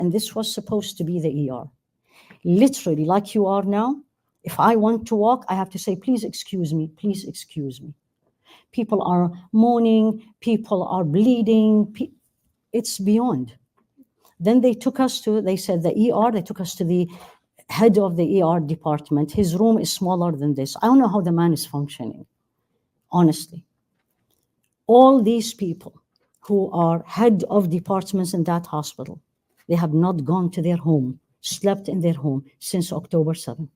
and this was supposed to be the ER. Literally, like you are now, if I want to walk, I have to say, please excuse me, please excuse me. People are moaning, people are bleeding, it's beyond. Then they took us to, they said the ER, they took us to the head of the ER department. His room is smaller than this. I don't know how the man is functioning, honestly. All these people who are head of departments in that hospital, they have not gone to their home, slept in their home since October 7th.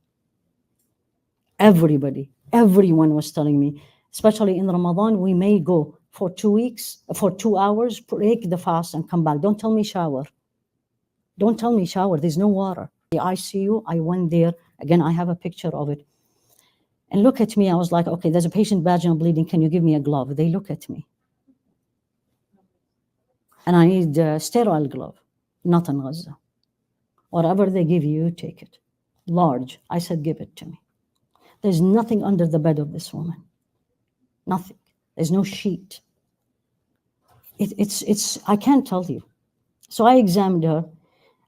Everybody, everyone was telling me, especially in Ramadan, we may go for 2 weeks, for 2 hours, break the fast and come back. Don't tell me shower. Don't tell me shower, there's no water. The ICU, I went there, again, I have a picture of it. And look at me, I was like, okay, there's a patient vaginal bleeding, can you give me a glove? They look at me. And I need a sterile glove, not in Gaza. Whatever they give you, take it. Large, I said, give it to me. There's nothing under the bed of this woman. Nothing. There's no sheet. It's I can't tell you. So I examined her,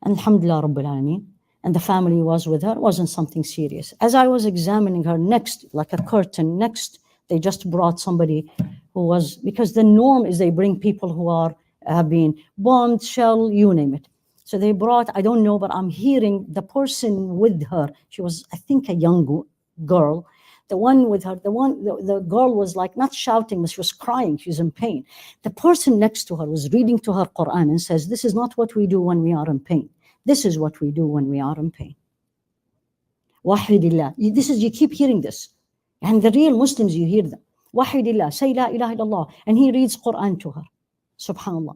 and alhamdulillah Rabbil Alameen, and the family was with her. It wasn't something serious. As I was examining her, next, like a curtain, next, they just brought somebody who was, because the norm is they bring people who have been bombed, shell, you name it. So they brought, I don't know, but I'm hearing the person with her. She was, I think, a young girl. The one with her, the girl was like not shouting, but she was crying. She was in pain. The person next to her was reading to her Quran and says, this is not what we do when we are in pain. This is what we do when we are in pain. Wahidillah. This is, you keep hearing this. And the real Muslims, you hear them. Wahidillah, say la ilaha illallah. And he reads Quran to her. Subhanallah.